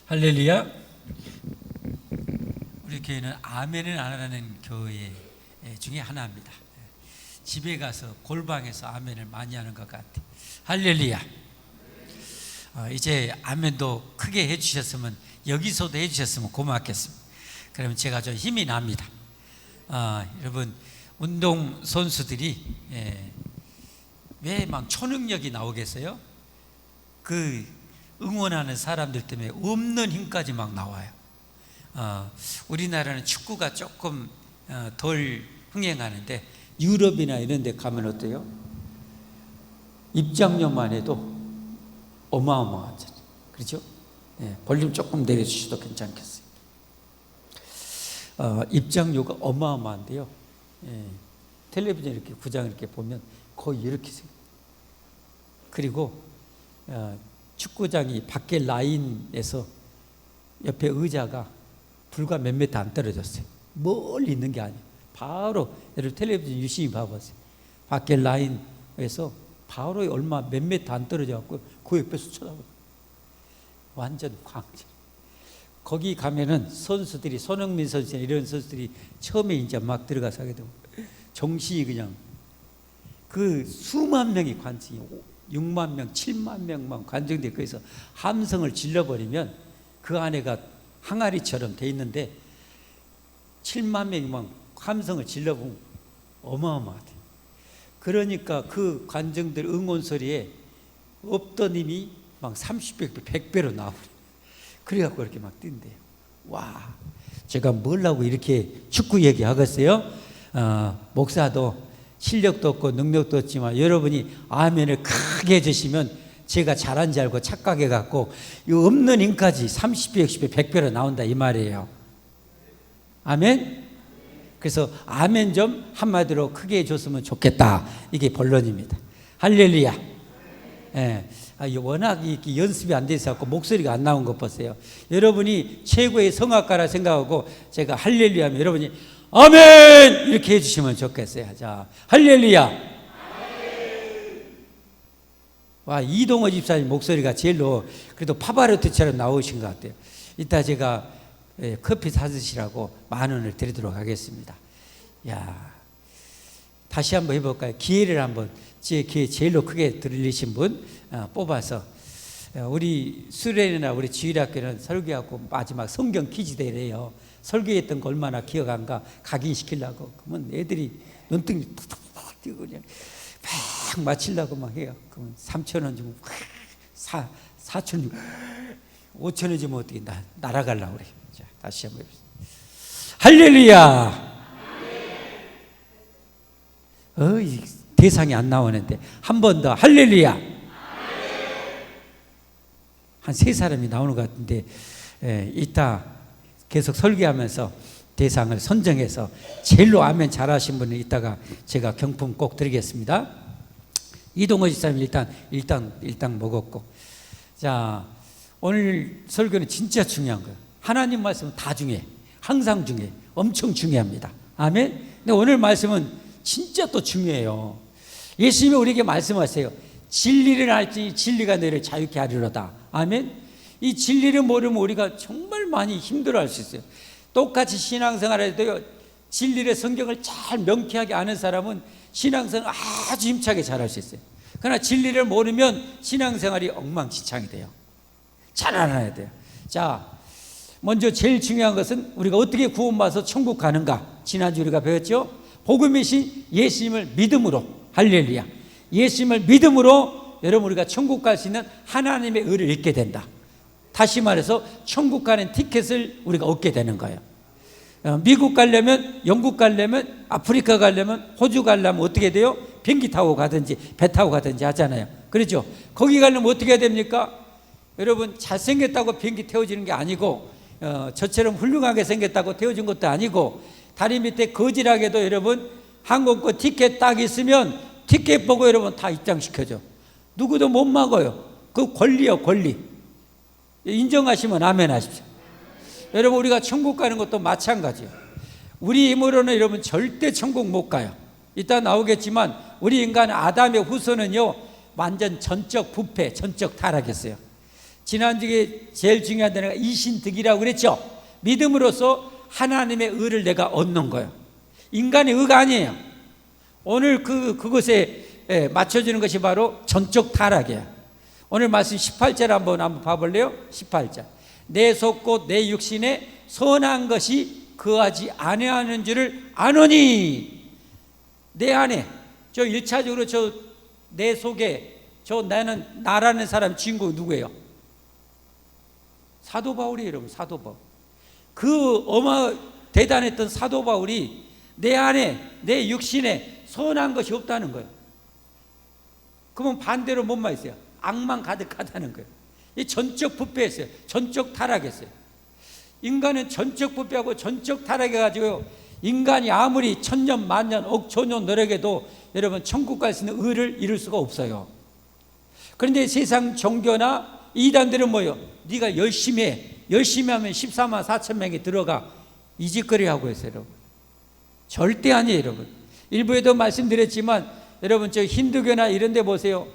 할렐루야. 우리 교회는 아멘을 안 하는 교회 중에 하나입니다. 집에 가서 골방에서 아멘을 많이 하는 것 같아요. 할렐루야. 이제 아멘도 크게 해주셨으면, 여기서도 해주셨으면 고맙겠습니다. 그러면 제가 좀 힘이 납니다. 여러분, 운동 선수들이 왜 막 초능력이 나오겠어요? 그 응원하는 사람들 때문에 없는 힘까지 막 나와요. 우리나라는 축구가 조금 덜 흥행하는데 유럽이나 이런 데 가면 어때요? 입장료만 해도 어마어마하잖아요. 그렇죠? 볼륨 조금 내려주셔도 괜찮겠어요. 입장료가 어마어마한데요. 텔레비전 이렇게 구장 이렇게 보면 거의 이렇게 생겨요. 그리고 축구장이 밖에 라인에서 옆에 의자가 불과 몇 미터 안 떨어졌어요. 멀리 있는 게 아니에요. 바로 여러분 텔레비전 유심히 봐보세요. 밖에 라인에서 바로 얼마 몇 미터 안 떨어져갖고 그 옆에서 쳐다보고 완전 광채. 거기 가면은 선수들이, 손흥민 선수나 이런 선수들이 처음에 이제 막 들어가서 하게 되고 정신이 그냥, 그 수만 명이 관중이 6만 명, 7만 명만 관중돼 거기서 함성을 질러버리면 그 안에가 항아리처럼 돼 있는데 7만 명이 막 함성을 질러보면 어마어마하대. 그러니까 그 관중들 응원 소리에 없던 힘이 막 30배, 100배로 나오래. 그래갖고 이렇게 막 뛴대요. 와, 제가 뭘라고 이렇게 축구 얘기하겠어요? 목사도 실력도 없고 능력도 없지만 여러분이 아멘을 크게 해주시면 제가 잘한 줄 알고 착각해갖고 이 없는 힘까지 30배, 60배, 100배로 나온다 이 말이에요. 아멘? 그래서 아멘 좀 한마디로 크게 해줬으면 좋겠다. 이게 본론입니다. 할렐루야. 워낙 연습이 안 돼서 목소리가 안 나온 것 보세요. 여러분이 최고의 성악가라 생각하고 제가 할렐루야 하면 여러분이 아멘! 이렇게 해주시면 좋겠어요. 자, 할렐루야. 와, 이동호 집사님 목소리가 제일로 그래도 파바로티처럼 나오신 것 같아요. 이따 제가 커피 사드시라고 10,000원을 드리도록 하겠습니다. 야, 다시 한번 해볼까요? 기회를 한번, 제 기회 제일로 크게 들리신 분 뽑아서, 우리 수련이나 우리 주일학교는 설교하고 마지막 성경 퀴즈 대회래요. 설교했던 거 얼마나 기억 안 가, 각인시키려고. 그러면 애들이 눈등이 툭툭 뛰고 그냥 막 맞히려고 막 해요. 그러면 3,000원 주면 4,000원 주면 5,000원 주면 어떻게 날아가려고 그래요. 자, 다시 한번 해보세요. 할렐루야. 대상이 안 나오는데 한 번 더 할렐루야. 한 3사람이 나오는 것 같은데, 이따 계속 설교하면서 대상을 선정해서 제일로 아멘 잘하신 분은 이따가 제가 경품 꼭 드리겠습니다. 이동호 집사님 일단 먹었고, 자, 오늘 설교는 진짜 중요한 거예요. 하나님 말씀은 다 중요해. 항상 중요해. 엄청 중요합니다. 아멘. 근데 오늘 말씀은 진짜 또 중요해요. 예수님이 우리에게 말씀하세요. 진리를 알지 진리가 너를 자유케 하리로다. 아멘. 이 진리를 모르면 우리가 정말 많이 힘들어할 수 있어요. 똑같이 신앙생활에도요, 진리의 성경을 잘 명쾌하게 아는 사람은 신앙생활 아주 힘차게 잘할 수 있어요. 그러나 진리를 모르면 신앙생활이 엉망진창이 돼요. 잘 알아야 돼요. 자, 먼저 제일 중요한 것은 우리가 어떻게 구원받아서 천국 가는가. 지난주 우리가 배웠죠. 복음이신 예수님을 믿음으로, 할렐루야, 예수님을 믿음으로 여러분 우리가 천국 갈 수 있는 하나님의 의를 얻게 된다. 다시 말해서 천국 가는 티켓을 우리가 얻게 되는 거예요. 미국 가려면, 영국 가려면, 아프리카 가려면, 호주 가려면 어떻게 돼요? 비행기 타고 가든지 배 타고 가든지 하잖아요. 그렇죠? 거기 가려면 어떻게 해야 됩니까? 여러분, 잘생겼다고 비행기 태워지는 게 아니고, 저처럼 훌륭하게 생겼다고 태워진 것도 아니고, 다리 밑에 거지락에도 여러분 항공권 티켓 딱 있으면 티켓 보고 여러분 다 입장시켜줘. 누구도 못 막아요. 그 권리요, 권리. 인정하시면 아멘 하십시오. 여러분, 우리가 천국 가는 것도 마찬가지예요. 우리 힘으로는 여러분 절대 천국 못 가요. 이따 나오겠지만 우리 인간 아담의 후손은요 완전 전적 부패, 전적 타락했어요. 지난주에 제일 중요한 단어가 이신득이라고 그랬죠. 믿음으로써 하나님의 의를 내가 얻는 거예요. 인간의 의가 아니에요. 오늘 그것에 맞춰주는 것이 바로 전적 타락이에요. 오늘 말씀 18절 한번 봐볼래요? 18절. 내 속 곧 내 육신에 선한 것이 거하지 아니하는 줄을 아노니. 내 안에 저 1차적으로 내 속에 나라는 사람 주인공이 누구예요? 사도 바울이에요, 여러분. 사도 바울. 그 대단했던 사도 바울이 내 안에 내 육신에 선한 것이 없다는 거예요. 그러면 반대로 뭔만 있어요? 악만 가득하다는 거예요. 이 전적 부패했어요. 전적 타락했어요. 인간은 전적 부패하고 전적 타락해가지고 인간이 아무리 천년 만년 억천년 노력해도 여러분 천국 갈 수 있는 의를 이룰 수가 없어요. 그런데 세상 종교나 이단들은 뭐예요? 네가 열심히 해. 열심히 하면 14만 4천 명이 들어가. 이 짓거리 하고 있어요, 여러분. 절대 아니에요, 여러분. 일부에도 말씀드렸지만 여러분 저 힌두교나 이런 데 보세요.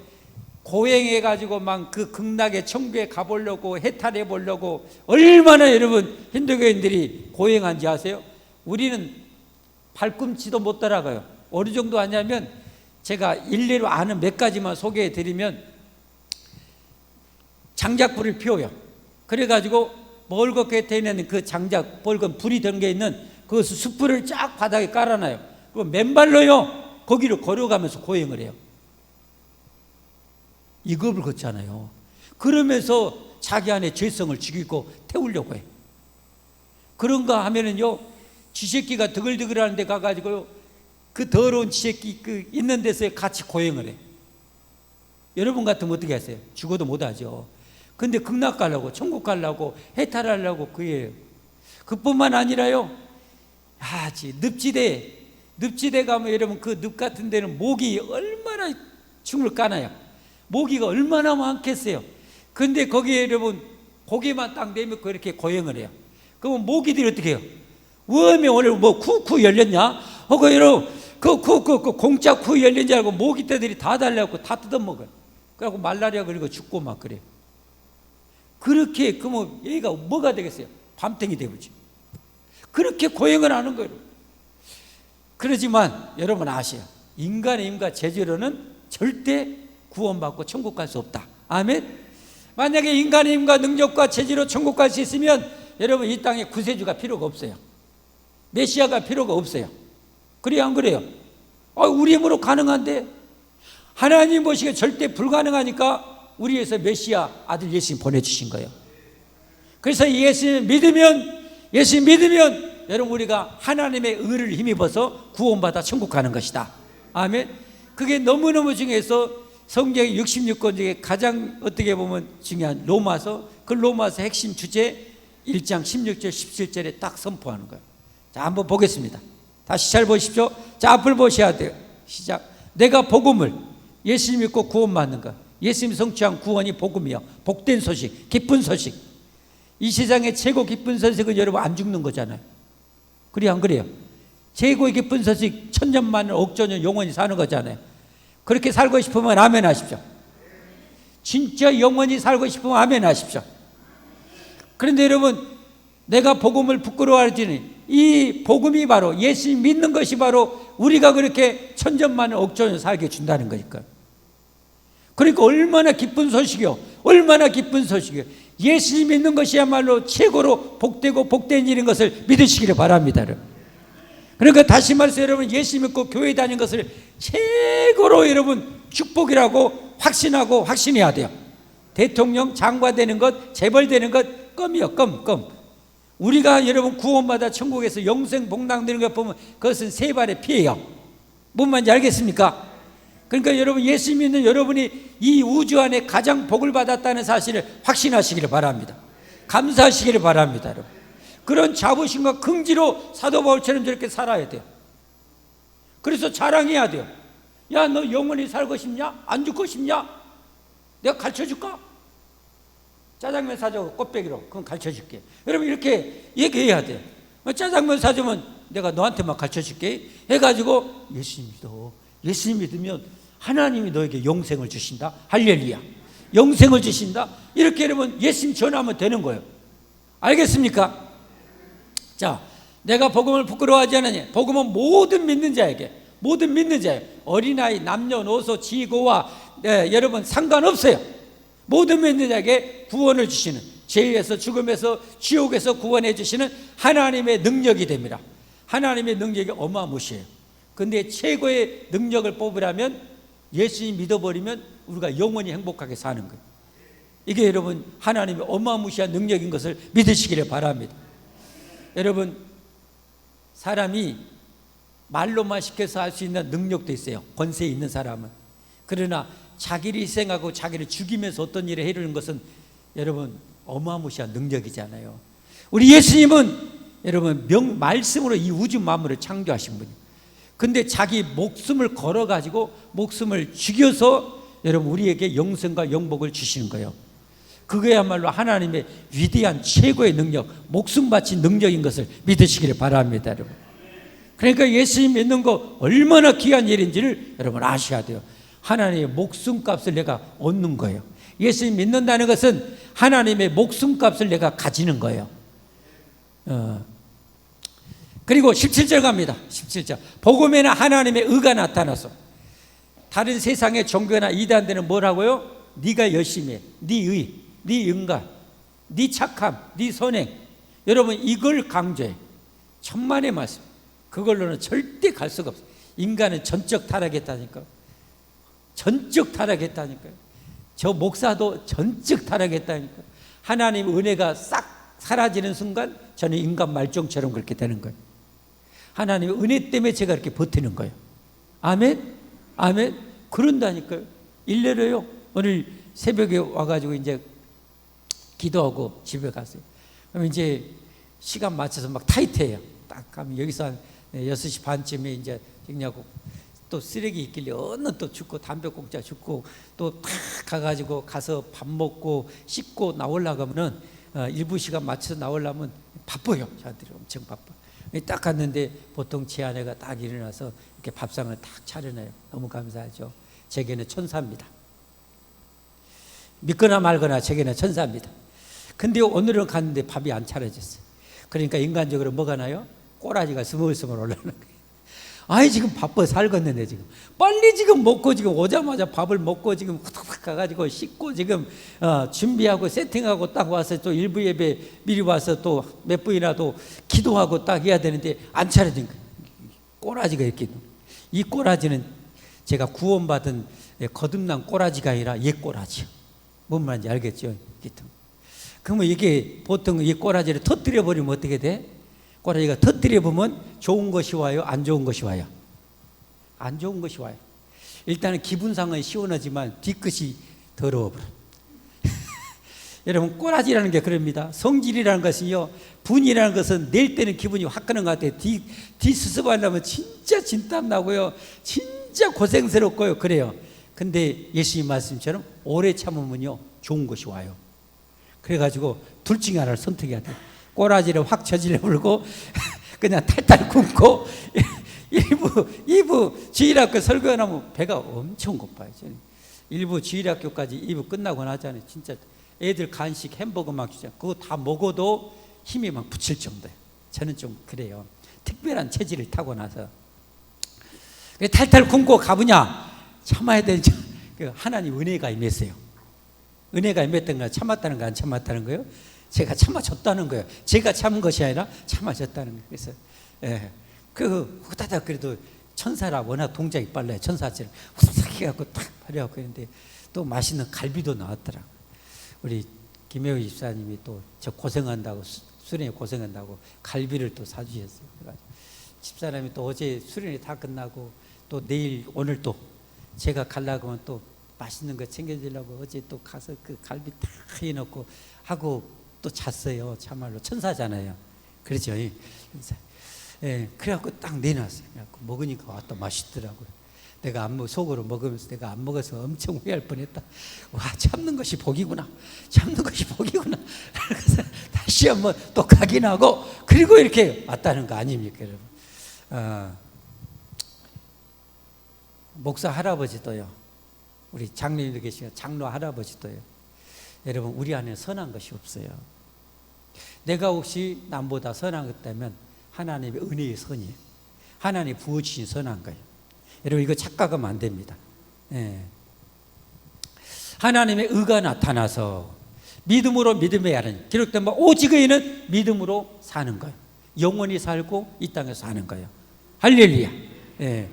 고행해가지고 막 그 극락의 천국에 가보려고 해탈해 보려고 얼마나 여러분 힌두교인들이 고행한지 아세요? 우리는 발꿈치도 못 따라가요. 어느 정도 하냐면 제가 일례로 아는 몇 가지만 소개해 드리면 장작불을 피워요. 그래가지고 멀겋게 곁에 있는 그 장작 벌건 불이 든 게 있는 그것을 숯불을 쫙 바닥에 깔아놔요. 그리고 맨발로요 거기를 걸어가면서 고행을 해요. 이급을 걷잖아요. 그러면서 자기 안에 죄성을 죽이고 태우려고 해. 그런가 하면은요 쥐새끼가 드글드글하는 데 가가지고요 그 더러운 쥐새끼 있는 데서 같이 고행을 해. 여러분 같으면 어떻게 하세요? 죽어도 못하죠. 근데 극락 가려고 천국 가려고 해탈하려고 그예요. 그뿐만 아니라요 늪지대 가면 여러분 그 늪 같은 데는 모기 얼마나 춤을 까나요? 모기가 얼마나 많겠어요. 근데 거기에 여러분 고개만 딱 내밀고 이렇게 고행을 해요. 그러면 모기들이 어떻게 해요? 웜에 오늘 뭐 쿠쿠 열렸냐? 하고 여러분 그 공짜 쿠 열린 줄 알고 모기떼들이 다 달려갖고 다 뜯어먹어요. 그래갖고 말라리아 걸리고 죽고 막 그래요. 그렇게 그러면 얘가 뭐가 되겠어요? 밤탱이 되겠죠. 그렇게 고행을 하는 거예요. 그러지만 여러분 아세요? 인간의 힘과 재주로는 절대 구원받고 천국 갈 수 없다. 아멘. 만약에 인간의 힘과 능력과 재주로 천국 갈 수 있으면 여러분 이 땅에 구세주가 필요가 없어요. 메시아가 필요가 없어요. 그래요 안 그래요? 우리 힘으로 가능한데 하나님 보시기에 절대 불가능하니까 우리 위해서 메시아 아들 예수님 보내주신 거예요. 그래서 예수님 믿으면 여러분 우리가 하나님의 의를 힘입어서 구원받아 천국 가는 것이다. 아멘. 그게 너무너무 중요해서 성경 66권 중에 가장 어떻게 보면 중요한 로마서, 그 로마서 핵심 주제 1장 16절 17절에 딱 선포하는 거예요. 자, 한번 보겠습니다. 다시 잘 보십시오. 자, 앞을 보셔야 돼요. 시작. 내가 복음을 예수 믿고 구원받는 것, 예수님 성취한 구원이 복음이요, 복된 소식, 기쁜 소식. 이 세상의 최고 기쁜 소식은 여러분 안 죽는 거잖아요. 그래요 안 그래요? 최고의 기쁜 소식 천년만년 억조년 영원히 사는 거잖아요. 그렇게 살고 싶으면 아멘 하십시오. 진짜 영원히 살고 싶으면 아멘 하십시오. 그런데 여러분 내가 복음을 부끄러워하지는 이 복음이 바로 예수 믿는 것이 바로 우리가 그렇게 천년만년 억조년 살게 준다는 거니까요. 그러니까 얼마나 기쁜 소식이요, 얼마나 기쁜 소식이요. 예수 믿는 것이야말로 최고로 복되고 복된 일인 것을 믿으시기를 바랍니다. 여러분. 그러니까 다시 말해서 여러분 예수 믿고 교회 다니는 것을 최고로 여러분 축복이라고 확신하고 확신해야 돼요. 대통령, 장관 되는 것, 재벌 되는 것 껌이요, 껌. 우리가 여러분 구원받아 천국에서 영생 복락 되는 것 보면 그것은 세 발의 피예요. 뭔 말인지 알겠습니까? 그러니까 여러분 예수 믿는 여러분이 이 우주 안에 가장 복을 받았다는 사실을 확신하시기를 바랍니다. 감사하시기를 바랍니다. 여러분. 그런 자부심과 긍지로 사도 바울처럼 저렇게 살아야 돼요. 그래서 자랑해야 돼요. 야, 너 영원히 살고 싶냐? 안 죽고 싶냐? 내가 가르쳐줄까? 짜장면 사줘, 꽃배기로. 그건 가르쳐줄게. 여러분 이렇게 얘기해야 돼요. 짜장면 사주면 내가 너한테만 가르쳐줄게 해가지고 예수 믿어. 예수 믿으면 하나님이 너에게 영생을 주신다. 할렐루야. 영생을 주신다. 이렇게 여러분 예수님 전하면 되는 거예요. 알겠습니까? 자, 내가 복음을 부끄러워하지 않으니 복음은 모든 믿는 자에게, 모든 믿는 자에게, 어린아이, 남녀노소, 지고와 여러분 상관없어요. 모든 믿는 자에게 구원을 주시는, 죄에서 죽음에서 지옥에서 구원해 주시는 하나님의 능력이 됩니다. 하나님의 능력이 어마무시해요. 근데 최고의 능력을 뽑으라면 예수님 믿어버리면 우리가 영원히 행복하게 사는 거예요. 이게 여러분 하나님의 어마무시한 능력인 것을 믿으시기를 바랍니다. 여러분, 사람이 말로만 시켜서 할 수 있는 능력도 있어요. 권세 있는 사람은. 그러나 자기를 희생하고 자기를 죽이면서 어떤 일을 해르는 것은 여러분 어마무시한 능력이잖아요. 우리 예수님은 여러분 말씀으로 이 우주 만물을 창조하신 분이에요. 근데 자기 목숨을 걸어가지고 목숨을 죽여서 여러분 우리에게 영생과 영복을 주시는 거예요. 그거야말로 하나님의 위대한 최고의 능력, 목숨 바친 능력인 것을 믿으시기를 바랍니다, 여러분. 그러니까 예수님 믿는 거 얼마나 귀한 일인지를 여러분 아셔야 돼요. 하나님의 목숨값을 내가 얻는 거예요. 예수님 믿는다는 것은 하나님의 목숨값을 내가 가지는 거예요. 그리고 17절 갑니다. 17절. 복음에는 하나님의 의가 나타나서 다른 세상의 종교나 이단들은 뭐라고요? 네가 열심히 해, 네 의, 네 인간, 네 착함, 네 선행. 여러분 이걸 강조해. 천만의 말씀. 그걸로는 절대 갈 수가 없어요. 인간은 전적 타락했다니까요. 전적 타락했다니까요. 저 목사도 전적 타락했다니까요. 하나님의 은혜가 싹 사라지는 순간 저는 인간 말종처럼 그렇게 되는 거예요. 하나님의 은혜 때문에 제가 이렇게 버티는 거예요. 아멘? 아멘? 그런다니까요. 일례로요. 오늘 새벽에 와가지고 이제 기도하고 집에 갔어요. 그럼 이제 시간 맞춰서 막 타이트해요. 딱 가면 여기서 한 6시 반쯤에 이제 정리하고 또 쓰레기 있길래 어느 또 줍고 담배꽁초 줍고 또 탁 가가지고 가서 밥 먹고 씻고 나오려고 하면은 일부 시간 맞춰서 나오려면 바빠요. 저한테 엄청 바빠. 딱 갔는데 보통 제 아내가 딱 일어나서 이렇게 밥상을 딱 차려놔요. 너무 감사하죠. 제게는 천사입니다. 믿거나 말거나 제게는 천사입니다. 근데 오늘은 갔는데 밥이 안 차려졌어요. 그러니까 인간적으로 뭐가 나요? 꼬라지가 스물스물 올라오는 거예요. 아이 지금 바빠 살겠는데 지금 빨리 지금 먹고 지금 오자마자 밥을 먹고 지금 후닥후닥 가가지고 씻고 지금 준비하고 세팅하고 딱 와서 또 일부 예배 미리 와서 또 몇 분이라도 기도하고 딱 해야 되는데 안 차려진 거예요. 꼬라지가 이렇게. 이 꼬라지는 제가 구원받은 거듭난 꼬라지가 아니라 옛 꼬라지요. 뭔 말인지 알겠죠? 그러면 이게 보통 이 꼬라지를 터뜨려 버리면 어떻게 돼? 꼬라지가 터뜨려 보면 좋은 것이 와요? 안 좋은 것이 와요? 안 좋은 것이 와요. 일단은 기분상은 시원하지만 뒤끝이 더러워버려. 여러분 꼬라지라는 게 그럽니다. 성질이라는 것은요, 분이라는 것은 낼 때는 기분이 확 가는 것 같아요. 뒤 수습하려면 진짜 진땀 나고요, 진짜 고생스럽고요, 그래요. 근데 예수님 말씀처럼 오래 참으면요 좋은 것이 와요. 그래가지고 둘 중에 하나를 선택해야 돼요. 꼬라지를 확 저질러 버리고 그냥 탈탈 굶고 일부 주일학교 설교하면 배가 엄청 고파요. 저는 일부 주일학교까지 2부 끝나고 나잖아요. 진짜 애들 간식 햄버거 막 주잖아요. 그거 다 먹어도 힘이 막 붙일 정도예요. 저는 좀 그래요. 특별한 체질을 타고나서. 탈탈 굶고 가보냐? 참아야 되는 하나님 은혜가 임했어요. 은혜가 임했던 거 참았다는 거 안 참았다는 거예요? 제가 참아줬다는 거예요. 제가 참은 것이 아니라 참아줬다는 거예요. 그래서 후다닥 그래도 천사라 워낙 동작이 빨라요. 천사처럼 후다닥 해갖고 탁 발려갖고 했는데 또 맛있는 갈비도 나왔더라고요. 우리 김혜우 집사님이 또 저 고생한다고 수련회 고생한다고 갈비를 또 사주셨어요. 그래가지고 집사람이 또 어제 수련회 다 끝나고 또 내일 오늘 또 제가 가려고 하면 또 맛있는 거 챙겨주려고 어제 또 가서 그 갈비 다 해놓고 하고 또 잤어요. 참말로 천사잖아요. 그렇죠. 예, 그래갖고 딱 내놨어요. 그래갖고 먹으니까 또 맛있더라고요. 내가 속으로 먹으면서 내가 안 먹어서 엄청 후회할 뻔했다. 와, 참는 것이 복이구나. 참는 것이 복이구나. 그래서 다시 한번 또 각인하고 그리고 이렇게 왔다는 거 아닙니까, 여러분? 목사 할아버지도요. 우리 장로님도 계시고 장로 할아버지도요. 여러분 우리 안에 선한 것이 없어요. 내가 혹시 남보다 선한 것 때면 하나님의 은혜의 선이에요. 하나님이 부어주신 선한 거예요. 여러분 이거 착각하면 안 됩니다. 예. 하나님의 의가 나타나서 믿음으로 믿음에 하는 기록된 바 오직 의인은 믿음으로 사는 거예요. 영원히 살고 이 땅에서 사는 거예요. 할렐루야. 예.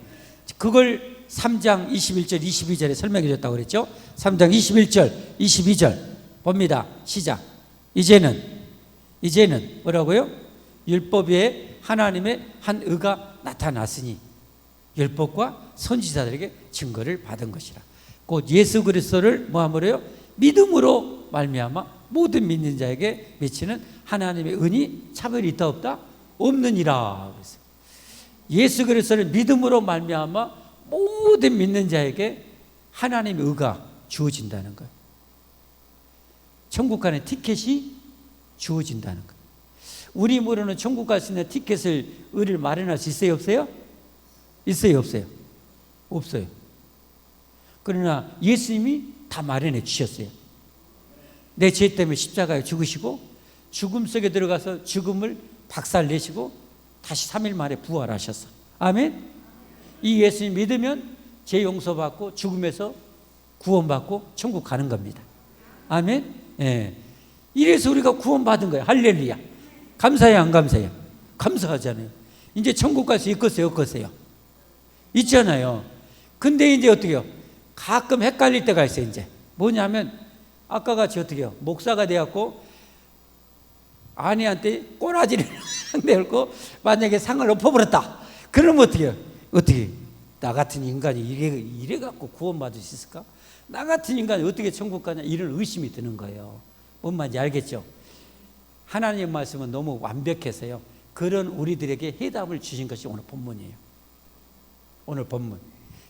그걸 3장 21절 22절에 설명해 줬다고 그랬죠. 3장 21절 22절 봅니다. 시작. 이제는 뭐라고요? 율법에 하나님의 한 의가 나타났으니 율법과 선지자들에게 증거를 받은 것이라. 곧 예수 그리스도를 뭐하므로요? 믿음으로 말미암아 모든 믿는 자에게 미치는 하나님의 은이 차별이 있다 없다? 없느니라. 예수 그리스도를 믿음으로 말미암아 모든 믿는 자에게 하나님의 의가 주어진다는 거예요. 천국 가는 티켓이 주어진다는 거예요. 우리 모르는 천국 갈 수 있는 티켓을 의를 마련할 수 있어요 없어요? 있어요 없어요? 없어요. 그러나 예수님이 다 마련해 주셨어요. 내 죄 때문에 십자가에 죽으시고 죽음 속에 들어가서 죽음을 박살내시고 다시 3일 만에 부활하셨어. 아멘. 이 예수님 믿으면 죄 용서받고 죽음에서 구원받고 천국 가는 겁니다. 아멘. 예. 이래서 우리가 구원받은 거예요. 할렐루야. 감사해요 안 감사해요? 감사하잖아요. 이제 천국 갈 수 있겠어요 없겠어요? 있잖아요. 근데 이제 어떻게 해요? 가끔 헷갈릴 때가 있어요. 이제 뭐냐면 아까 같이 어떻게 해요? 목사가 돼갖고 아내한테 꼬라지를 내고 만약에 상을 엎어버렸다. 그러면 어떻게 해요? 어떻게 나 같은 인간이 이래 갖고 구원받을 수 있을까? 나 같은 인간이 어떻게 천국 가냐? 이런 의심이 드는 거예요. 뭔 말인지 알겠죠? 하나님의 말씀은 너무 완벽해서요. 그런 우리들에게 해답을 주신 것이 오늘 본문이에요. 오늘 본문.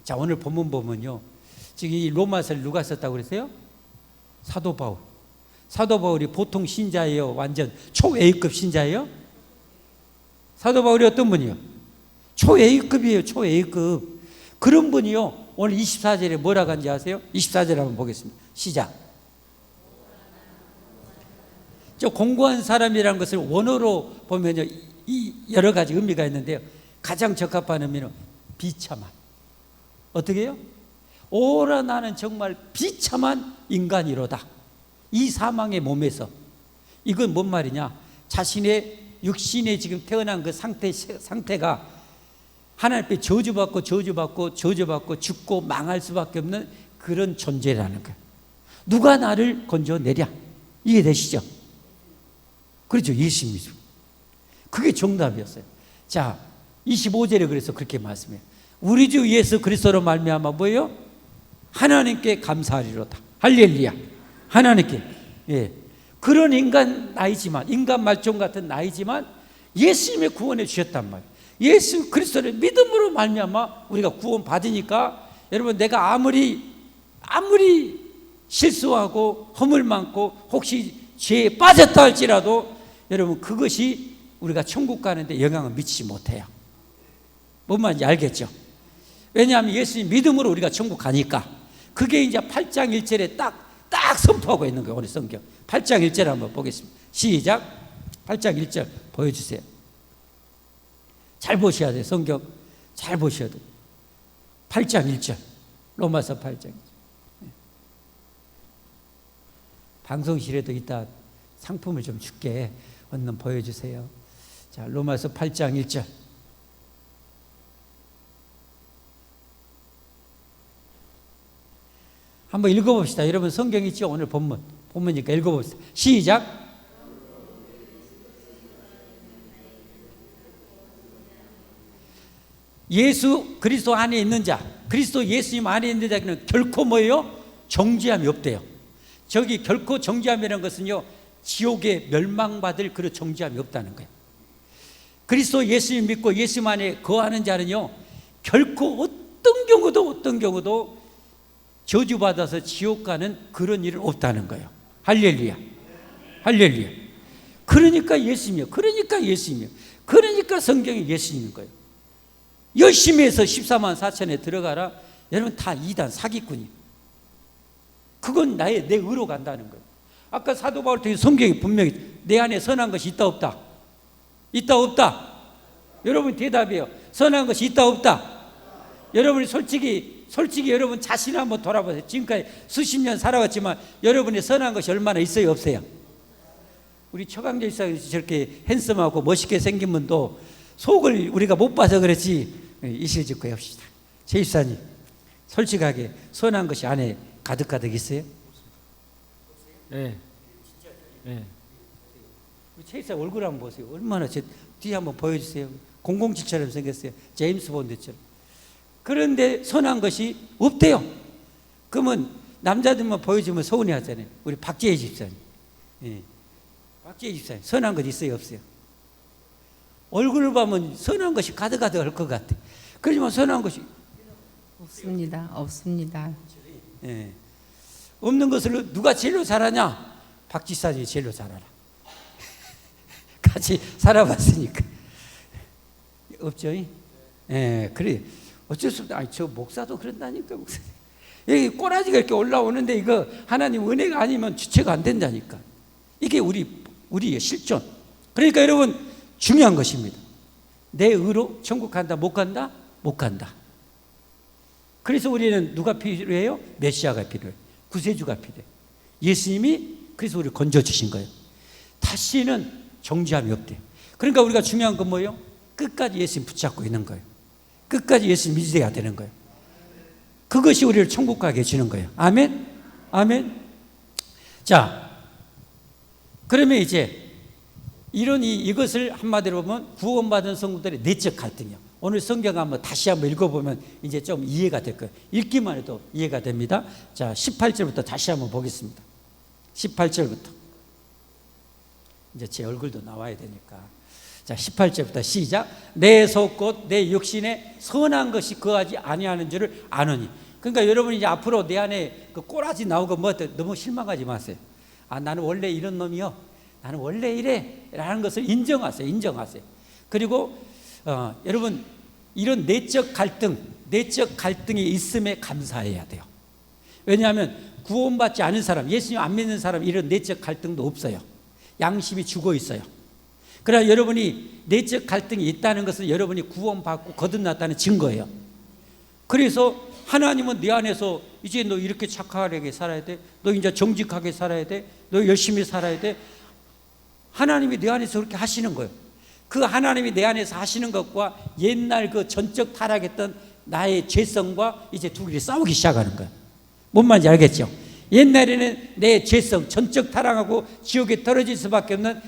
자, 오늘 본문 보면요. 지금 이 로마서를 누가 썼다고 그랬어요? 사도 바울. 사도 바울이 보통 신자예요? 완전 초A급 신자예요? 사도 바울이 어떤 분이요? 초A급이에요. 초A급. 그런 분이요. 오늘 24절에 뭐라고 하는지 아세요? 24절 한번 보겠습니다. 시작. 저 공고한 사람이라는 것을 원어로 보면요. 이 여러 가지 의미가 있는데요. 가장 적합한 의미는 비참한. 어떻게 해요? 오라 나는 정말 비참한 인간이로다. 이 사망의 몸에서. 이건 뭔 말이냐? 자신의 육신에 지금 태어난 그 상태가 하나님 앞에 저주받고 죽고 망할 수밖에 없는 그런 존재라는 거예요. 누가 나를 건져내랴? 이해되시죠? 그렇죠. 예수님이죠. 그게 정답이었어요. 자, 25절에 그래서 그렇게 말씀해요. 우리 주 예수 그리스도로 말미암아 뭐예요? 하나님께 감사하리로다. 할렐루야. 하나님께. 예. 그런 인간 말종 같은 나이지만 예수님의 구원해 주셨단 말이에요. 예수 그리스도를 믿음으로 말미암아 우리가 구원 받으니까 여러분 내가 아무리 실수하고 허물 많고 혹시 죄에 빠졌다 할지라도 여러분 그것이 우리가 천국 가는데 영향을 미치지 못해요. 뭔 말인지 알겠죠? 왜냐하면 예수님 믿음으로 우리가 천국 가니까. 그게 이제 8장 1절에 딱 선포하고 있는 거예요. 오늘 성경 8장 1절 한번 보겠습니다. 시작. 8장 1절 보여주세요. 잘 보셔야 돼요. 성경 잘 보셔야 돼요. 8장 1절 로마서 8장 1절. 방송실에도 이따 상품을 좀 줄게. 얼른 보여주세요. 자, 로마서 8장 1절. 한번 읽어봅시다. 여러분 성경 있죠? 오늘 본문이니까 읽어봅시다. 시작. 예수 그리스도 안에 있는 자, 그리스도 예수님 안에 있는 자는 결코 뭐예요? 정죄함이 없대요. 저기 결코 정죄함이라는 것은요, 지옥에 멸망받을 그런 정죄함이 없다는 거예요. 그리스도 예수님 믿고 예수님 안에 거하는 자는요, 결코 어떤 경우도 저주받아서 지옥 가는 그런 일은 없다는 거예요. 할렐루야. 할렐루야. 그러니까 예수님이요. 그러니까 성경이 예수님인 거예요. 열심히 해서 14만 4천에 들어가라. 여러분 다 이단 사기꾼이에요. 그건 내 의로 간다는 거예요. 아까 사도 바울 통해 성경이 분명히 내 안에 선한 것이 있다 없다? 있다 없다? 여러분 대답이에요. 선한 것이 있다 없다? 여러분이 솔직히 여러분 자신 한번 돌아보세요. 지금까지 수십 년 살아왔지만 여러분의 선한 것이 얼마나 있어요 없어요? 우리 최강조 집사님 저렇게 핸섬하고 멋있게 생긴 분도 속을 우리가 못 봐서 그렇지 이실직고 합시다. 제 집사님 솔직하게 선한 것이 안에 가득 있어요? 네. 네. 우리 최 집사 얼굴 한번 보세요. 얼마나 뒤에 한번 보여주세요. 007처럼 생겼어요. 제임스 본드처럼. 그런데 선한 것이 없대요. 그러면 남자들만 보여주면 서운해 하잖아요. 우리 박재희 집사님. 예. 박재희 집사님 선한 것 있어요 없어요? 얼굴을 보면 선한 것이 가득할 것 같아. 그렇지만 선한 것이 없습니다. 예. 없는 것을 누가 제일로 잘하냐? 박 집사님이 제일로 잘 알아. 같이 살아봤으니까. 없죠? 예, 그래. 어쩔 수 없다. 아니, 저 목사도 그런다니까, 목사님. 여기 꼬라지가 이렇게 올라오는데 이거 하나님 은혜가 아니면 주체가 안 된다니까. 이게 우리의 실존. 그러니까 여러분, 중요한 것입니다. 내 의로 천국 간다, 못 간다? 못 간다. 그래서 우리는 누가 필요해요? 메시아가 필요해요. 구세주가 필요해요. 예수님이 그래서 우리를 건져주신 거예요. 다시는 정죄함이 없대요. 그러니까 우리가 중요한 건 뭐예요? 끝까지 예수님 붙잡고 있는 거예요. 끝까지 예수님 믿어야 되는 거예요. 그것이 우리를 천국 가게 해주는 거예요. 아멘? 아멘? 자, 그러면 이제 이것을 한마디로 보면 구원받은 성도들의 내적 갈등이요. 오늘 성경 한번 다시 한번 읽어보면 이제 좀 이해가 될 거예요. 읽기만 해도 이해가 됩니다. 자, 18절부터 다시 한번 보겠습니다. 18절부터. 이제 제 얼굴도 나와야 되니까. 자, 18절부터 시작. 내 속 곧 내 육신에 선한 것이 거하지 아니하는 줄을 아노니. 그러니까 여러분이 이제 앞으로 내 안에 그 꼬라지 나오고 뭐 너무 실망하지 마세요. 아, 나는 원래 이런 놈이요. 나는 원래 이래. 라는 것을 인정하세요. 그리고 여러분 이런 내적 갈등이 있음에 감사해야 돼요. 왜냐하면 구원받지 않은 사람, 예수님 안 믿는 사람 이런 내적 갈등도 없어요. 양심이 죽어 있어요. 그러나 여러분이 내적 갈등이 있다는 것은 여러분이 구원받고 거듭났다는 증거예요. 그래서 하나님은 내 안에서 이제 너 이렇게 착하게 살아야 돼. 너 이제 정직하게 살아야 돼. 너 열심히 살아야 돼. 하나님이 내 안에서 그렇게 하시는 거예요. 그 하나님이 내 안에서 하시는 것과 옛날 그 전적 타락했던 나의 죄성과 이제 두 개를 싸우기 시작하는 거예요. 뭔 말인지 알겠죠? 옛날에는 내 죄성, 전적 타락하고 지옥에 떨어질 수밖에 없는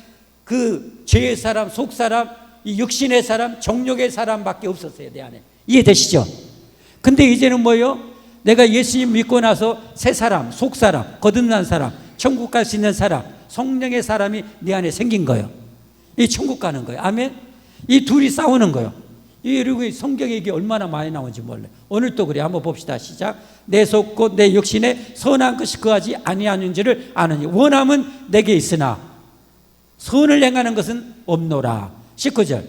그 죄의 사람, 속 사람, 이 육신의 사람, 정욕의 사람밖에 없었어요, 내 안에. 이해되시죠? 근데 이제는 뭐예요? 내가 예수님 믿고 나서 새 사람, 속 사람, 거듭난 사람, 천국 갈 수 있는 사람, 성령의 사람이 내 안에 생긴 거예요. 이 천국 가는 거예요. 아멘? 이 둘이 싸우는 거예요. 여러분 성경에 이게 얼마나 많이 나오는지 몰라요. 오늘 또 그래. 한번 봅시다. 시작. 내 속 곧 내 육신에 선한 것이 거하지 아니하는 줄을 아느니 원함은 내게 있으나 선을 행하는 것은 없노라. 19절.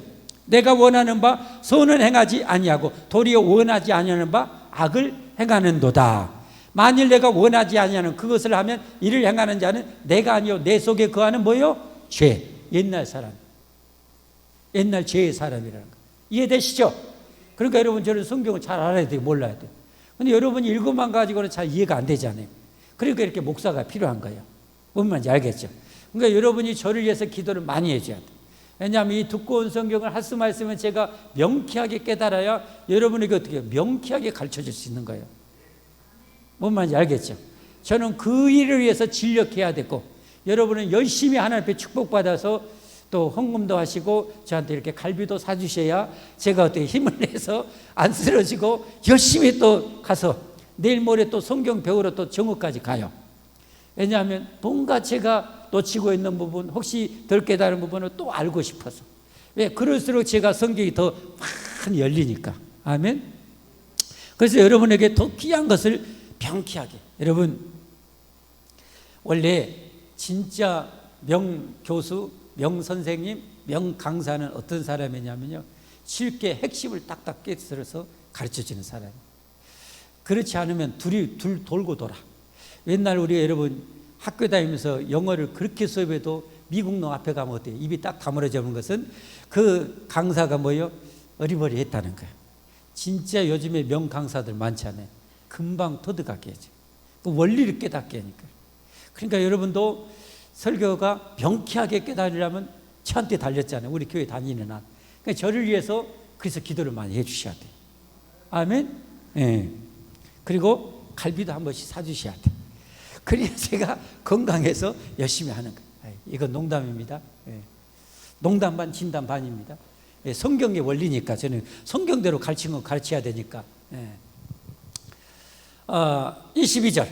내가 원하는 바 선을 행하지 아니하고 도리어 원하지 아니하는 바 악을 행하는도다. 만일 내가 원하지 아니하는 그것을 하면 이를 행하는 자는 내가 아니요 내 속에 거하는 뭐요? 죄. 옛날 사람. 옛날 죄의 사람이라는 거. 이해되시죠? 그러니까 여러분 저는 성경을 잘 알아야 돼요. 몰라야 돼요. 근데 여러분이 읽어만 가지고는 잘 이해가 안 되잖아요. 그러니까 이렇게 목사가 필요한 거예요. 뭔 말인지 알겠죠? 그러니까 여러분이 저를 위해서 기도를 많이 해줘야 돼요. 왜냐하면 이 두꺼운 성경을 할 수만 있으면 제가 명쾌하게 깨달아야 여러분에게 어떻게 명쾌하게 가르쳐줄 수 있는 거예요. 뭔 말인지 알겠죠? 저는 그 일을 위해서 진력해야 되고 여러분은 열심히 하나님 앞에 축복받아서 또 헌금도 하시고 저한테 이렇게 갈비도 사주셔야 제가 어떻게 힘을 내서 안 쓰러지고 열심히 또 가서 내일 모레 또 성경 배우러 또 정오까지 가요. 왜냐하면 뭔가 제가 놓치고 있는 부분, 혹시 덜 깨달은 부분을 또 알고 싶어서. 왜? 그럴수록 제가 성경이 더 많이 열리니까. 아멘? 그래서 여러분에게 더 귀한 것을 명쾌하게. 여러분, 원래 진짜 명교수, 명선생님, 명강사는 어떤 사람이냐면요, 쉽게 핵심을 딱딱 깨뜨려서 가르쳐주는 사람이에요. 그렇지 않으면 둘 돌고 돌아. 옛날 우리 여러분 학교 다니면서 영어를 그렇게 수업해도 미국 놈 앞에 가면 어때요? 입이 딱 다물어져 있는 것은 그 강사가 뭐예요? 어리버리했다는 거예요. 진짜 요즘에 명 강사들 많잖아요. 금방 터득하게 해줘. 그 원리를 깨닫게 하니까. 그러니까 여러분도 설교가 명쾌하게 깨달으려면 저한테 달렸잖아요. 우리 교회 다니는 한. 그러니까 저를 위해서 그래서 기도를 많이 해주셔야 돼요. 아멘. 예. 그리고 갈비도 한 번씩 사주셔야 돼요. 그래야 제가 건강해서 열심히 하는 거예요. 이건 농담입니다. 예. 농담 반 진담 반입니다. 예. 성경의 원리니까 저는 성경대로 가르치는 거 가르쳐야 되니까. 예. 22절.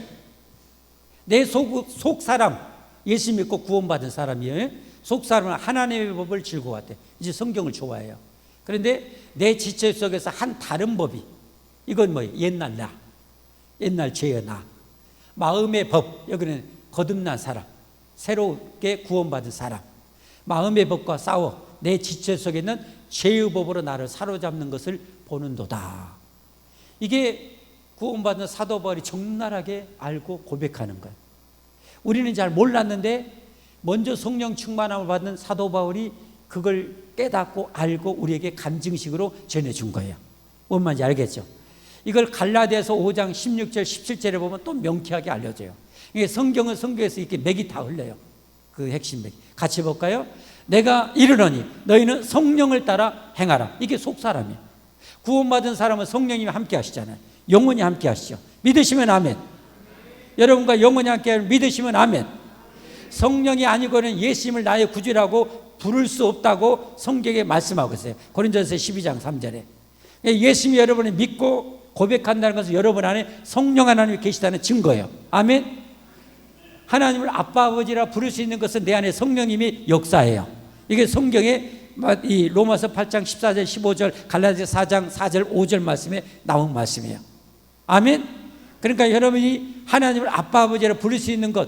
내 속 사람, 예수 믿고 구원받은 사람이에요. 속 사람은 하나님의 법을 즐거워하대. 이제 성경을 좋아해요. 그런데 내 지체 속에서 한 다른 법이, 이건 뭐예요? 옛날 나, 옛날 죄의 나, 마음의 법, 여기는 거듭난 사람, 새롭게 구원받은 사람, 마음의 법과 싸워 내 지체 속에 있는 죄의 법으로 나를 사로잡는 것을 보는도다. 이게 구원받은 사도 바울이 적나라하게 알고 고백하는 거예요. 우리는 잘 몰랐는데 먼저 성령 충만함을 받은 사도 바울이 그걸 깨닫고 알고 우리에게 간증식으로 전해준 거예요. 뭔 말인지 알겠죠? 이걸 갈라디아서 5장 16절 17절에 보면 또 명쾌하게 알려져요. 이게 성경은 성경에서 이렇게 맥이 다 흘러요. 그 핵심 맥. 같이 볼까요? 내가 이르노니 너희는 성령을 따라 행하라. 이게 속사람이에요. 구원받은 사람은 성령님이 함께 하시잖아요. 영원히 함께 하시죠. 믿으시면 아멘. 여러분과 영원히 함께 믿으시면 아멘. 성령이 아니고는 예수님을 나의 구주라고 부를 수 없다고 성경에 말씀하고 있어요. 고린도전서 12장 3절에. 예수님이 여러분을 믿고 고백한다는 것은 여러분 안에 성령 하나님이 계시다는 증거예요. 아멘. 하나님을 아빠 아버지라 부를 수 있는 것은 내 안에 성령님이 역사해요. 이게 성경에 이 로마서 8장 14절 15절 갈라디아서 4장 4절 5절 말씀에 나온 말씀이에요. 아멘. 그러니까 여러분이 하나님을 아빠 아버지라 부를 수 있는 것,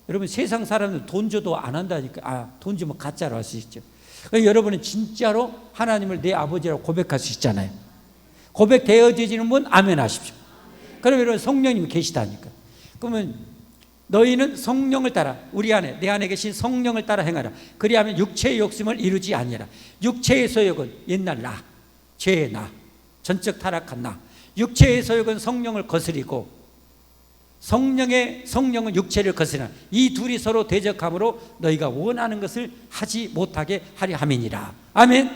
여러분 세상 사람들 돈 줘도 안 한다니까. 돈 주면 가짜로 할 수 있죠. 그러니까 여러분은 진짜로 하나님을 내 아버지라고 고백할 수 있잖아요. 고백되어지는 분 아멘 하십시오. 그러면 여러분 성령님이 계시다니까. 그러면 너희는 성령을 따라, 우리 안에 내 안에 계신 성령을 따라 행하라. 그리하면 육체의 욕심을 이루지 아니하라. 육체의 소욕은 옛날 나, 죄의 나, 전적 타락한 나. 육체의 소욕은 성령을 거스리고 성령은 육체를 거스리나 이 둘이 서로 대적함으로 너희가 원하는 것을 하지 못하게 하려 함이니라. 아멘.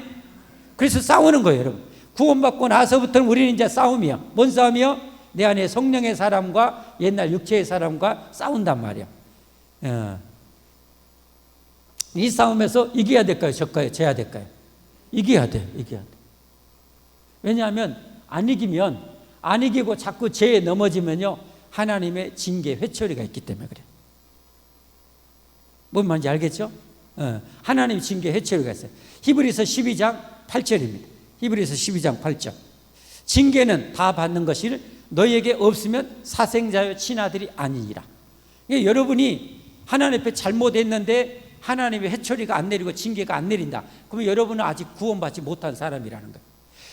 그래서 싸우는 거예요, 여러분. 구원받고 나서부터는 우리는 이제 싸움이야. 뭔 싸움이요? 내 안에 성령의 사람과 옛날 육체의 사람과 싸운단 말이야. 이 싸움에서 이겨야 될까요? 져야 될까요? 이겨야 돼. 왜냐하면 안 이기고 자꾸 죄에 넘어지면요, 하나님의 징계 회초리가 있기 때문에 그래. 뭔 말인지 알겠죠? 하나님 징계 회초리가 있어요. 히브리서 12장 8절입니다. 히브리서 12장 8절. 징계는 다 받는 것이 너희에게 없으면 사생자여 친아들이 아니니라. 여러분이 하나님 앞에 잘못했는데 하나님의 회초리가 안 내리고 징계가 안 내린다. 그러면 여러분은 아직 구원받지 못한 사람이라는 거예요.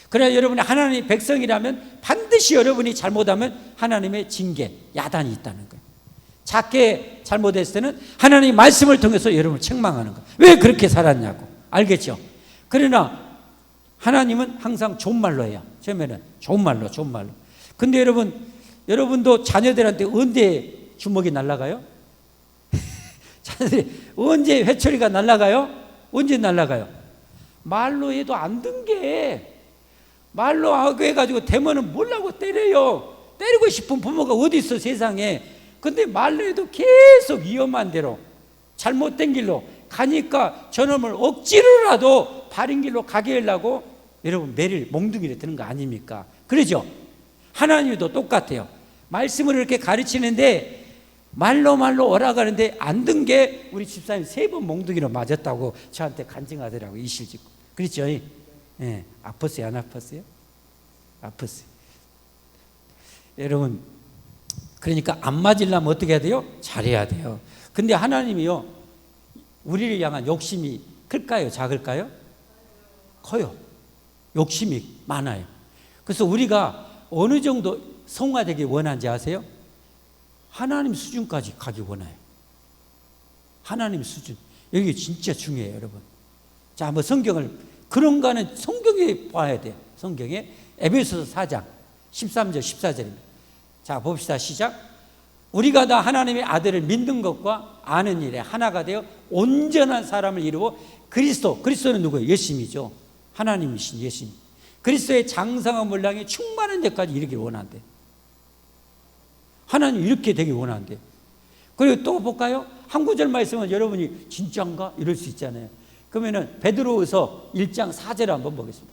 그러나 여러분이 하나님의 백성이라면 반드시 여러분이 잘못하면 하나님의 징계, 야단이 있다는 거예요. 작게 잘못했을 때는 하나님의 말씀을 통해서 여러분을 책망하는 거예요. 왜 그렇게 살았냐고. 알겠죠? 그러나 하나님은 항상 좋은 말로 해요. 처음에는 좋은 말로. 근데 여러분도 자녀들한테 언제 주먹이 날아가요? 자녀들이 언제 회초리가 날아가요? 언제 날아가요? 말로 해도 안 든 게, 말로 하고 해가지고 되면은 뭐라고 때려요. 때리고 싶은 부모가 어디 있어 세상에. 근데 말로 해도 계속 위험한 대로 잘못된 길로 가니까 저놈을 억지로라도 바른 길로 가게 하려고 여러분 매를 몽둥이를 드는 거 아닙니까? 그러죠? 하나님도 똑같아요. 말씀을 이렇게 가르치는데 말로 오라가는데 안 든 게 우리 집사님 3번 몽둥이로 맞았다고 저한테 간증하더라고. 이실직고. 그렇죠? 예. 아팠어요? 안 아팠어요? 아팠어요. 여러분, 그러니까 안 맞으려면 어떻게 해야 돼요? 잘해야 돼요. 근데 하나님이요, 우리를 향한 욕심이 클까요? 작을까요? 커요. 욕심이 많아요. 그래서 우리가 어느 정도 성화되기 원하는지 아세요? 하나님 수준까지 가기 원해요. 하나님 수준. 여기 진짜 중요해요, 여러분. 자, 한번 성경을, 그런 거는 성경에 봐야 돼요. 성경에 에베소서 4장 13절 14절입니다. 자, 봅시다. 시작. 우리가 다 하나님의 아들을 믿는 것과 아는 일에 하나가 되어 온전한 사람을 이루고 그리스도는 누구예요? 예수님이죠. 하나님이신 예수님. 그리스도의 장성한 분량이 충만한 데까지 이르기를 원한대. 하나님 이렇게 되길 원한대. 그리고 또 볼까요? 한 구절만 있으면 여러분이 진짜인가? 이럴 수 있잖아요. 그러면은 베드로후서 1장 4절을 한번 보겠습니다.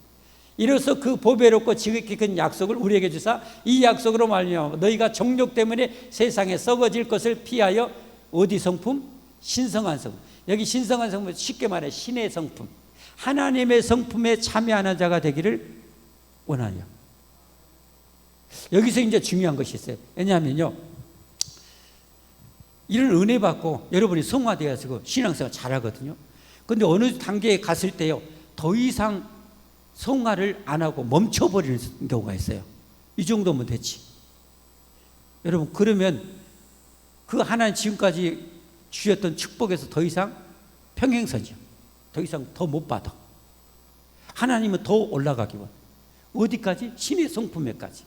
이로써 그 보배롭고 지극히 큰 약속을 우리에게 주사 이 약속으로 말미암아 너희가 정욕 때문에 세상에 썩어질 것을 피하여 어디 성품? 신성한 성품. 여기 신성한 성품, 쉽게 말해 신의 성품, 하나님의 성품에 참여하는 자가 되기를 원하냐. 여기서 이제 중요한 것이 있어요. 왜냐하면요, 이런 은혜 받고 여러분이 성화되어서 신앙생활 잘하거든요. 근데 어느 단계에 갔을 때요, 더 이상 성화를 안 하고 멈춰버리는 경우가 있어요. 이 정도면 됐지. 여러분, 그러면 그 하나님 지금까지 주셨던 축복에서 더 이상 평행선이요. 더 이상 더 못 받아. 하나님은 더 올라가기 원. 어디까지? 신의 성품에까지.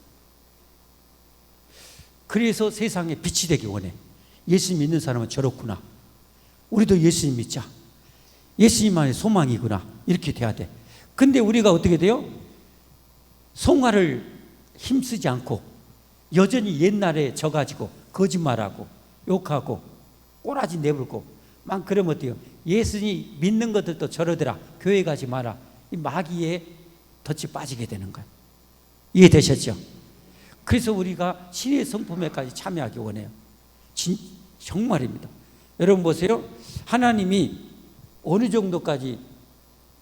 그래서 세상에 빛이 되기 원해. 예수님 믿는 사람은 저렇구나. 우리도 예수님 믿자. 예수님만의 소망이구나. 이렇게 돼야 돼. 근데 우리가 어떻게 돼요? 성화를 힘쓰지 않고 여전히 옛날에 져가지고 거짓말하고 욕하고 꼬라지 내불고 막 그러면 어때요? 예수님 믿는 것들도 저러더라. 교회 가지 마라. 이 마귀에 덫이 빠지게 되는 거예요. 이해되셨죠? 그래서 우리가 신의 성품에까지 참여하기 원해요. 정말입니다. 여러분 보세요. 하나님이 어느 정도까지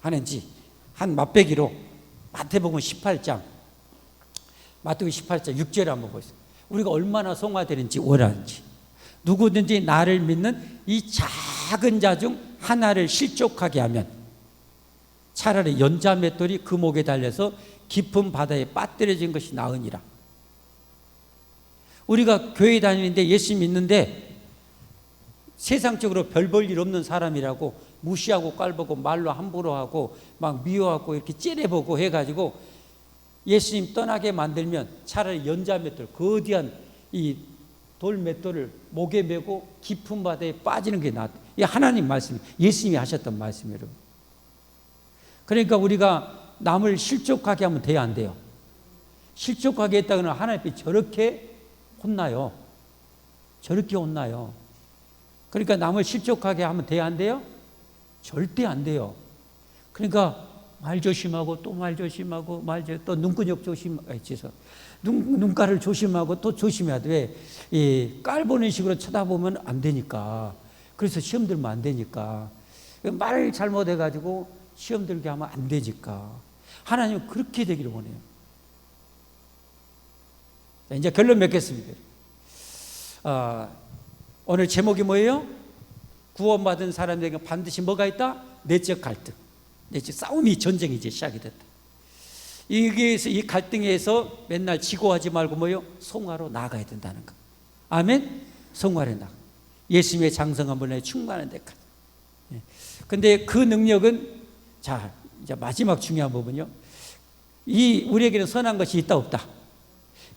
하는지 한 맛배기로 마태복음 18장 6절에 한번 보세요. 우리가 얼마나 성화되는지 원하는지. 누구든지 나를 믿는 이 작은 자 중 하나를 실족하게 하면 차라리 연자맷돌이 그 목에 달려서 깊은 바다에 빠뜨려진 것이 나으니라. 우리가 교회 다니는데 예수님 믿는데 세상적으로 별 볼 일 없는 사람이라고 무시하고 깔보고 말로 함부로 하고 막 미워하고 이렇게 찌레보고 해가지고 예수님 떠나게 만들면 차라리 연자맷돌, 거대한 이 돌맷돌을 목에 메고 깊은 바다에 빠지는 게 낫다. 이 하나님 말씀, 예수님이 하셨던 말씀이에요. 그러니까 우리가 남을 실족하게 하면 돼야 안 돼요. 실족하게 했다고는 하나님이 저렇게 혼나요. 저렇게 혼나요. 그러니까 남을 실족하게 하면 돼야 안 돼요? 절대 안 돼요. 그러니까 말 조심하고 또 말 조심하고 또 눈구녕 눈가를 조심하고 또 조심해야 돼. 왜? 깔 보는 식으로 쳐다보면 안 되니까. 그래서 시험 들면 안 되니까. 말을 잘못해가지고 시험 들게 하면 안 되니까. 하나님은 그렇게 되기를 원해요. 자, 이제 결론 맺겠습니다. 오늘 제목이 뭐예요? 구원받은 사람들에게 반드시 뭐가 있다? 내적 갈등, 내적 싸움이, 전쟁이 이제 시작이 됐다. 이 갈등에서 맨날 지고하지 말고 뭐예요? 성화로 나아가야 된다는 거. 아멘? 성화로 나가. 예수님의 장성한 분에 충만한 데까지. 근데 그 능력은, 자, 이제 마지막 중요한 부분요. 우리에게는 선한 것이 있다, 없다?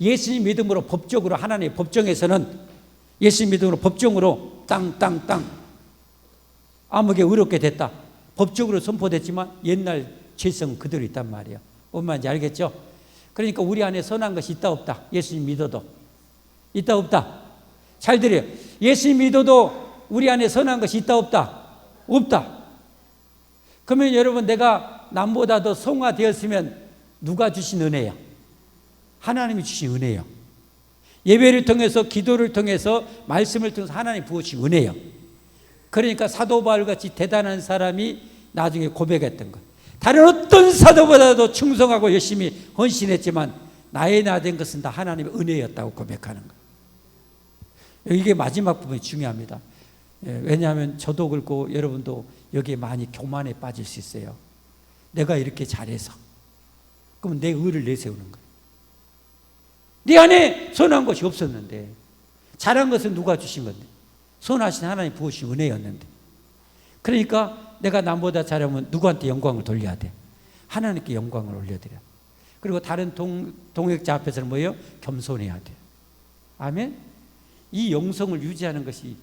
예수님 믿음으로 법적으로, 하나님의 법정에서는 예수님 믿음으로 법정으로 땅 아무게 의롭게 됐다. 법적으로 선포됐지만 옛날 죄성은 그대로 있단 말이에요. 뭔 말인지 알겠죠? 그러니까 우리 안에 선한 것이 있다, 없다? 예수님 믿어도. 있다, 없다? 잘 들어요. 예수님 믿어도 우리 안에 선한 것이 있다, 없다? 없다. 그러면 여러분, 내가 남보다 더 성화되었으면 누가 주신 은혜야? 하나님이 주신 은혜예요. 예배를 통해서, 기도를 통해서, 말씀을 통해서 하나님 부으신 은혜예요. 그러니까 사도 바울같이 대단한 사람이 나중에 고백했던 것. 다른 어떤 사도보다도 충성하고 열심히 헌신했지만 나의 나 된 것은 다 하나님의 은혜였다고 고백하는 것. 이게 마지막 부분이 중요합니다. 왜냐하면 저도 그렇고 여러분도 여기에 많이 교만에 빠질 수 있어요. 내가 이렇게 잘해서. 그러면 내 의를 내세우는 거예요. 네 안에 선한 것이 없었는데. 잘한 것은 누가 주신 건데? 선하신 하나님 부으신 은혜였는데. 그러니까 내가 남보다 잘하면 누구한테 영광을 돌려야 돼? 하나님께 영광을 올려드려. 그리고 다른 동역자 앞에서는 뭐예요? 겸손해야 돼. 아멘? 이 영성을 유지하는 것이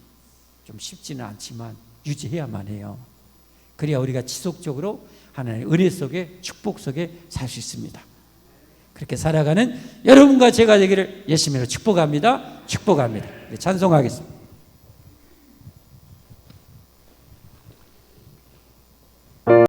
좀 쉽지는 않지만 유지해야만 해요. 그래야 우리가 지속적으로 하나님의 은혜 속에, 축복 속에 살 수 있습니다. 그렇게 살아가는 여러분과 제가 되기를 예수님으로 축복합니다. 축복합니다. 찬송하겠습니다.